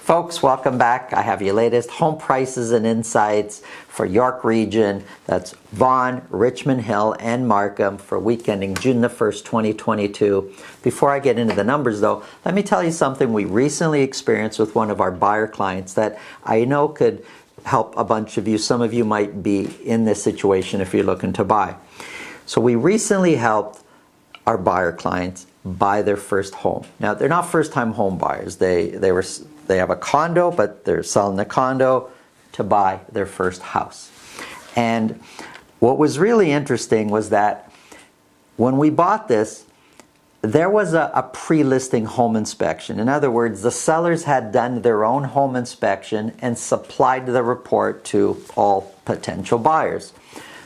Folks, welcome back. I have your latest home prices and insights for York Region. That's Vaughan, Richmond Hill, and Markham for week ending June the 1st, 2022. Before I get into the numbers though, let me tell you something we recently experienced with one of our buyer clients that I know could help a bunch of you. Some of you might be in this situation if you're looking to buy. So we recently helped our buyer clients buy their first home. Now, they're not first-time home buyers. They have a condo, but they're selling the condo to buy their first house. And what was really interesting was that when we bought this, there was a pre-listing home inspection. In other words, the sellers had done their own home inspection and supplied the report to all potential buyers.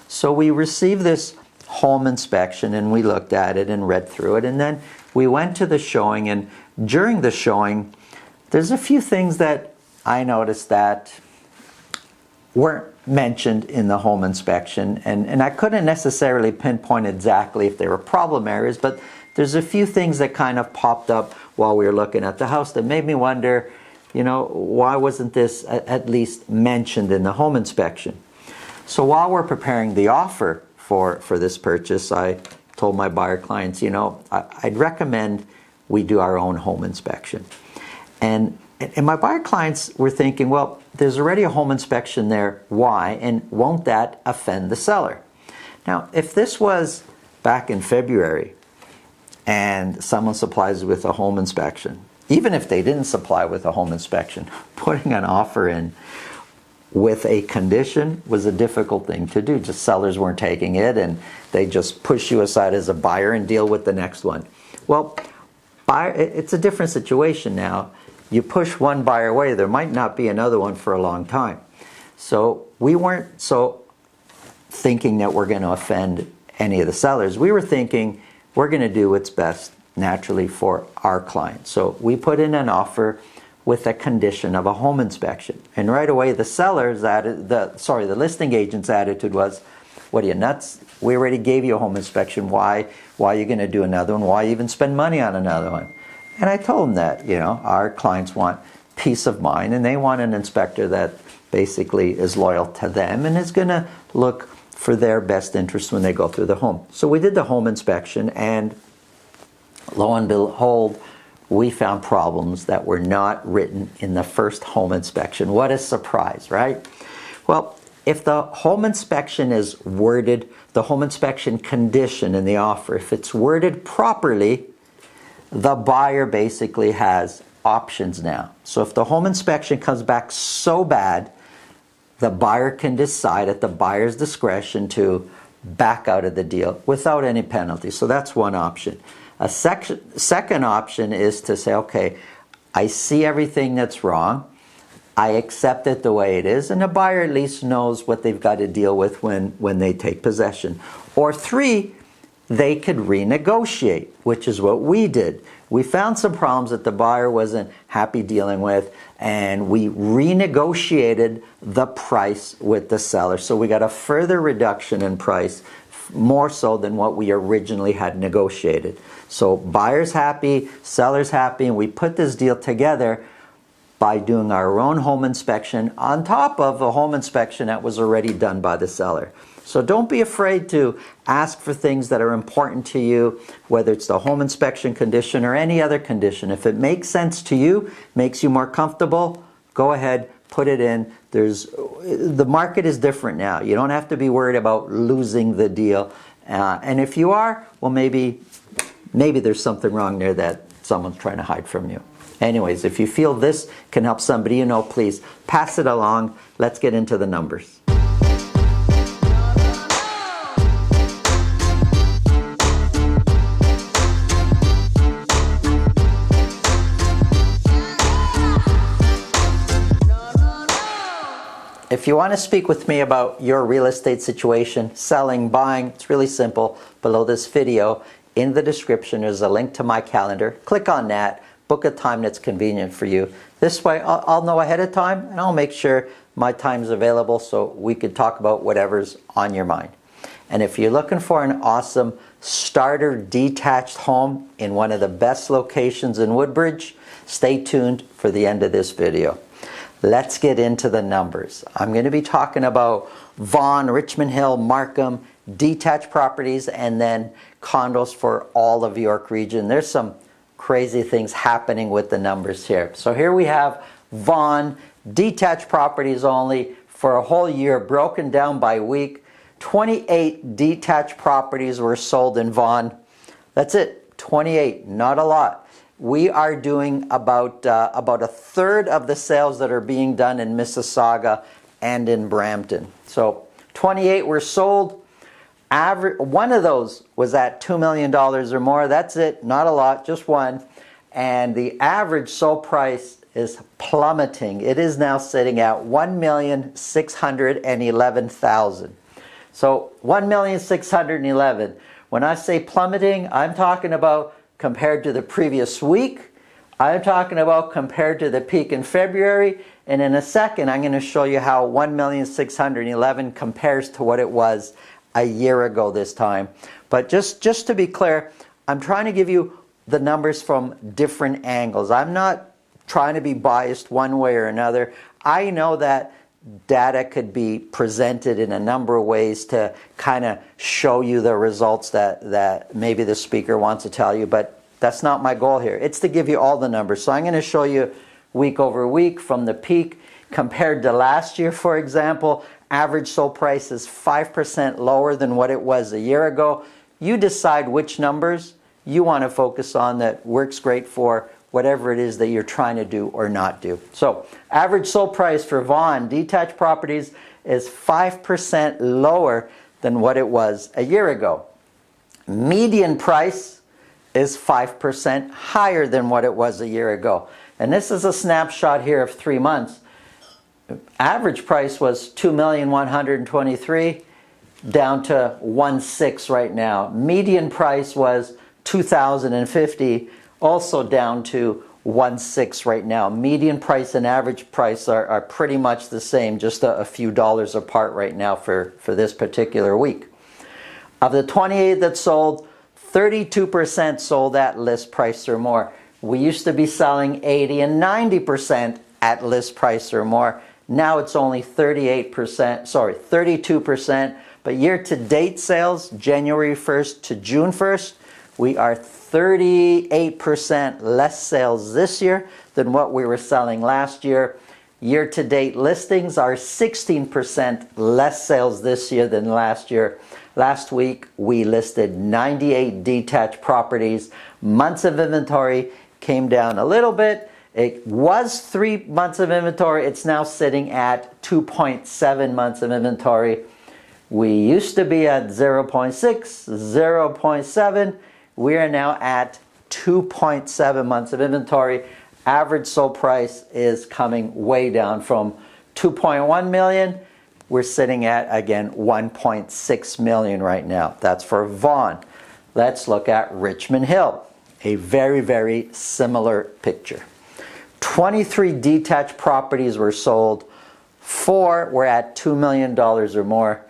So we received this home inspection and we looked at it and read through it, and then we went to the showing, and during the showing there's a few things that I noticed that weren't mentioned in the home inspection, and I couldn't necessarily pinpoint exactly if they were problem areas, but there's a few things that kind of popped up while we were looking at the house that made me wonder, you know, why wasn't this at least mentioned in the home inspection? So while we're preparing the offer for this purchase, I told my buyer clients, you know, I'd recommend we do our own home inspection. And my buyer clients were thinking, well, there's already a home inspection there. Why? And won't that offend the seller? Now, if this was back in February and someone supplies with a home inspection, even if they didn't supply with a home inspection, putting an offer in with a condition was a difficult thing to do. Just sellers weren't taking it, and they just push you aside as a buyer and deal with the next one. Well, it's a different situation now. You push one buyer away, there might not be another one for a long time. So we weren't so thinking that we're going to offend any of the sellers. We were thinking we're going to do what's best naturally for our clients. So we put in an offer with a condition of a home inspection. And right away the the listing agent's attitude was, what are you, nuts? We already gave you a home inspection. Why are you going to do another one? Why even spend money on another one? And I told them that, you know, our clients want peace of mind, and they want an inspector that basically is loyal to them and is going to look for their best interest when they go through the home. So we did the home inspection, and lo and behold, we found problems that were not written in the first home inspection. What a surprise, right? Well, if the home inspection is worded, the home inspection condition in the offer, if it's worded properly, the buyer basically has options now. So if the home inspection comes back so bad, the buyer can decide at the buyer's discretion to back out of the deal without any penalty. So that's one option. A second option is to say, okay, I see everything that's wrong. I accept it the way it is, and the buyer at least knows what they've got to deal with when they take possession. Or three, they could renegotiate, which is what we did. We found some problems that the buyer wasn't happy dealing with, and we renegotiated the price with the seller. So we got a further reduction in price, more so than what we originally had negotiated. So buyer's happy, seller's happy, and we put this deal together by doing our own home inspection on top of a home inspection that was already done by the seller. So don't be afraid to ask for things that are important to you, whether it's the home inspection condition or any other condition. If it makes sense to you, makes you more comfortable, go ahead, put it in. The market is different now. You don't have to be worried about losing the deal. And if you are, well, maybe there's something wrong there that someone's trying to hide from you. Anyways, if you feel this can help somebody you know, please pass it along. Let's get into the numbers. If you want to speak with me about your real estate situation, selling, buying, it's really simple. Below this video, in the description, there's a link to my calendar. Click on that, book a time that's convenient for you. This way, I'll know ahead of time, and I'll make sure my time's available so we could talk about whatever's on your mind. And if you're looking for an awesome starter detached home in one of the best locations in Woodbridge, stay tuned for the end of this video. Let's get into the numbers. I'm going to be talking about Vaughan, Richmond Hill, Markham, detached properties, and then condos for all of York region. There's some crazy things happening with the numbers here. So here we have Vaughan, detached properties only for a whole year, broken down by week. 28 detached properties were sold in Vaughan. That's it, 28, not a lot. We are doing about a third of the sales that are being done in Mississauga and in Brampton. So 28 were sold. One of those was at $2 million or more. That's it, not a lot, just one. And the average sold price is plummeting. It is now sitting at $1,611,000. So $1,611,000. When I say plummeting, I'm talking about compared to the previous week. I'm talking about compared to the peak in February. And in a second, I'm going to show you how $1,611,000 compares to what it was a year ago this time. But just to be clear, I'm trying to give you the numbers from different angles. I'm not trying to be biased one way or another. I know that data could be presented in a number of ways to kind of show you the results that maybe the speaker wants to tell you, but that's not my goal here. It's to give you all the numbers. So I'm going to show you week over week from the peak compared to last year, for example. Average sold price is 5% lower than what it was a year ago. You decide which numbers you want to focus on that works great for whatever it is that you're trying to do or not do. So average sold price for Vaughan detached properties is 5% lower than what it was a year ago. Median price is 5% higher than what it was a year ago. And this is a snapshot here of 3 months. Average price was $2,123,000 down to 1.6 right now. Median price was $2,050, also down to 1.6 right now. Median price and average price are pretty much the same, just a few dollars apart right now for this particular week. Of the 28 that sold, 32% sold at list price or more. We used to be selling 80 and 90% at list price or more. Now it's only 32%. But year-to-date sales, January 1st to June 1st, we are 38% less sales this year than what we were selling last year. Year-to-date listings are 16% less sales this year than last year. Last week, we listed 98 detached properties. Months of inventory came down a little bit. It was 3 months of inventory. It's now sitting at 2.7 months of inventory. We used to be at 0.6, 0.7. We are now at 2.7 months of inventory. Average sold price is coming way down from 2.1 million. We're sitting at, again, 1.6 million right now. That's for Vaughan. Let's look at Richmond Hill. A very, very similar picture. 23 detached properties were sold. 4 were at $2 million or more.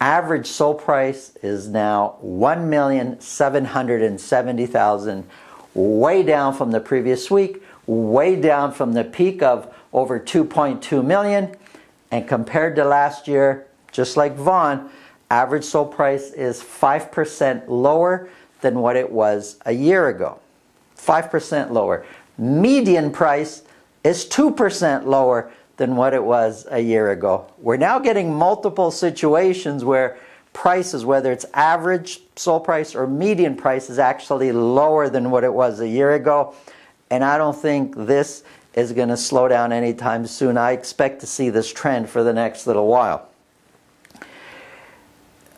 Average sold price is now $1,770,000, way down from the previous week, way down from the peak of over 2.2 million. And compared to last year, just like Vaughan, average sold price is 5% lower than what it was a year ago. 5% lower. Median price is 2% lower than what it was a year ago. We're now getting multiple situations where prices, whether it's average sold price or median price, is actually lower than what it was a year ago. And I don't think this is going to slow down anytime soon. I expect to see this trend for the next little while.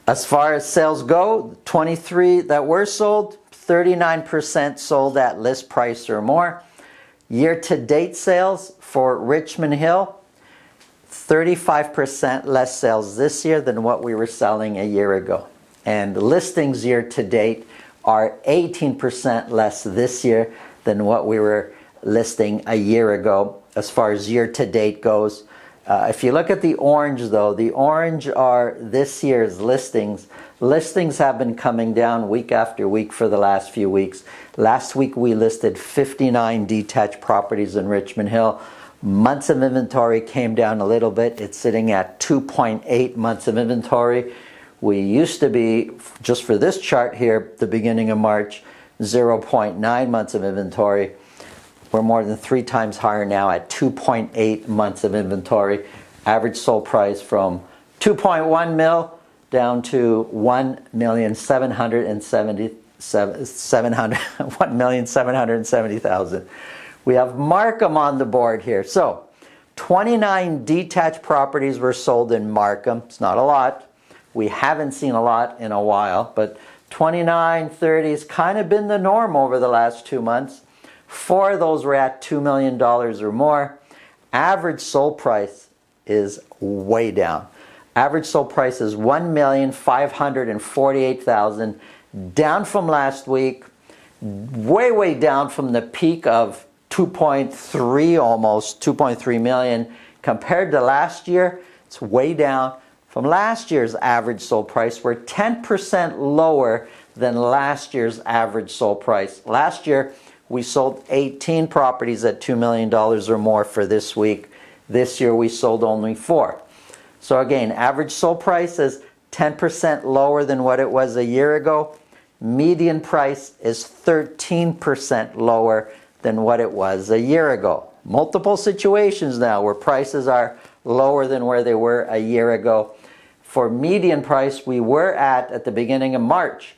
As far as sales go, 23 that were sold, 39% sold at list price or more. Year-to-date sales for Richmond Hill, 35% less sales this year than what we were selling a year ago. And listings year-to-date are 18% less this year than what we were listing a year ago as far as year-to-date goes. If you look at the orange though, the orange are this year's listings. Listings have been coming down week after week for the last few weeks. Last week we listed 59 detached properties in Richmond Hill. Months of inventory came down a little bit. It's sitting at 2.8 months of inventory. We used to be, just for this chart here, the beginning of March, 0.9 months of inventory. We're more than 3 times higher now at 2.8 months of inventory. Average sold price from 2.1 mil down to 1,770,000. We have Markham on the board here. So 29 detached properties were sold in Markham. It's not a lot. We haven't seen a lot in a while, but 29, 30 has kind of been the norm over the last 2 months. 4 of those were at $2 million or more. Average sold price is way down. Average sold price is $1,548,000, down from last week, way down from the peak of 2.3, almost 2.3 million. Compared to last year, it's way down from last year's average sold price. We're 10% lower than last year's average sold price. Last year, we sold 18 properties at $2 million or more for this week. This year, we sold only 4. So again, average sold price is 10% lower than what it was a year ago. Median price is 13% lower than what it was a year ago. Multiple situations now where prices are lower than where they were a year ago. For median price, we were at the beginning of March.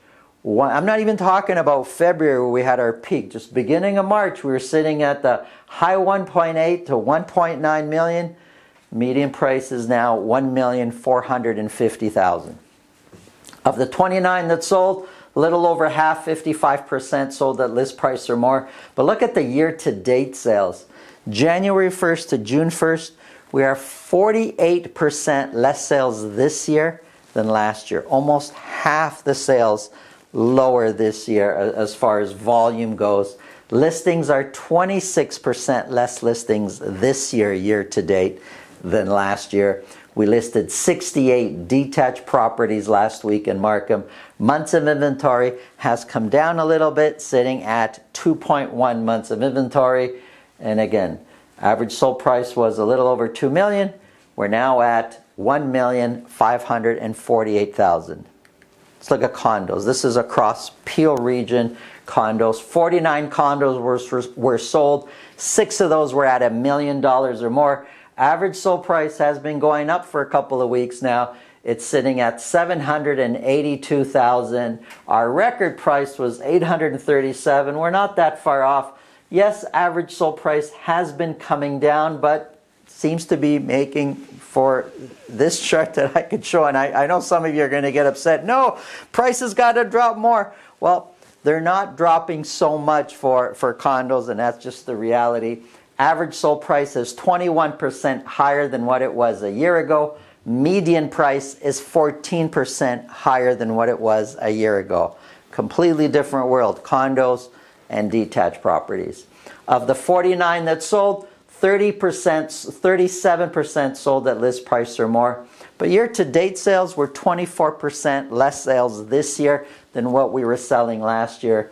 I'm not even talking about February where we had our peak. Just beginning of March, we were sitting at the high 1.8 to 1.9 million. Median price is now 1,450,000. Of the 29 that sold, a little over half, 55% sold at list price or more. But look at the year-to-date sales. January 1st to June 1st, we are 48% less sales this year than last year. Almost half the sales lower this year as far as volume goes. Listings are 26% less listings this year, year-to-date, than last year. We listed 68 detached properties last week in Markham. Months of inventory has come down a little bit, sitting at 2.1 months of inventory. And again, average sold price was a little over 2 million. We're now at 1,548,000. Let's look at condos. This is across Peel region condos. 49 condos were sold. 6 of those were at $1 million or more. Average sold price has been going up for a couple of weeks now. It's sitting at $782,000. Our record price was $837,000. We're not that far off. Yes, average sold price has been coming down, but seems to be making for this chart that I could show. And I know some of you are going to get upset. No, prices got to drop more. Well, they're not dropping so much for condos, and that's just the reality. Average sold price is 21% higher than what it was a year ago. Median price is 14% higher than what it was a year ago. Completely different world, condos and detached properties. Of the 49 that sold, 37% sold at list price or more. But year-to-date sales were 24% less sales this year than what we were selling last year.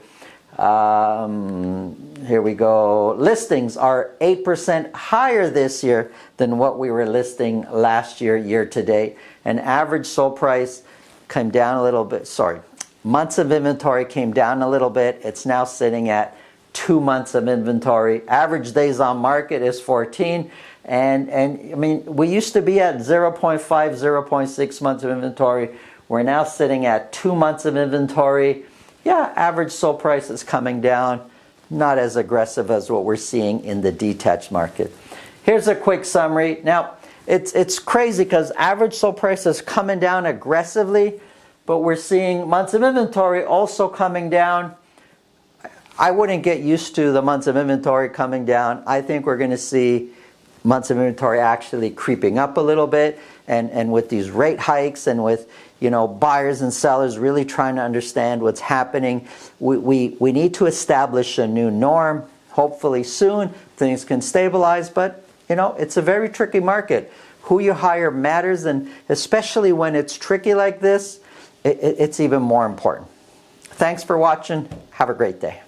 Here we go. Listings are 8% higher this year than what we were listing last year, year-to-date. And average sold price came down a little bit. Months of inventory came down a little bit. It's now sitting at 2 months of inventory. Average days on market is 14. And I mean, we used to be at 0.5, 0.6 months of inventory. We're now sitting at 2 months of inventory. Yeah, average sold price is coming down. Not as aggressive as what we're seeing in the detached market. Here's a quick summary. Now, it's crazy because average sold price is coming down aggressively, but we're seeing months of inventory also coming down. I wouldn't get used to the months of inventory coming down. I think we're going to see months of inventory actually creeping up a little bit, and with these rate hikes and with buyers and sellers really trying to understand what's happening, we need to establish a new norm. Hopefully soon things can stabilize, but You know, it's a very tricky market. Who you hire matters, and especially when it's tricky like this, it's even more important. Thanks for watching. Have a great day.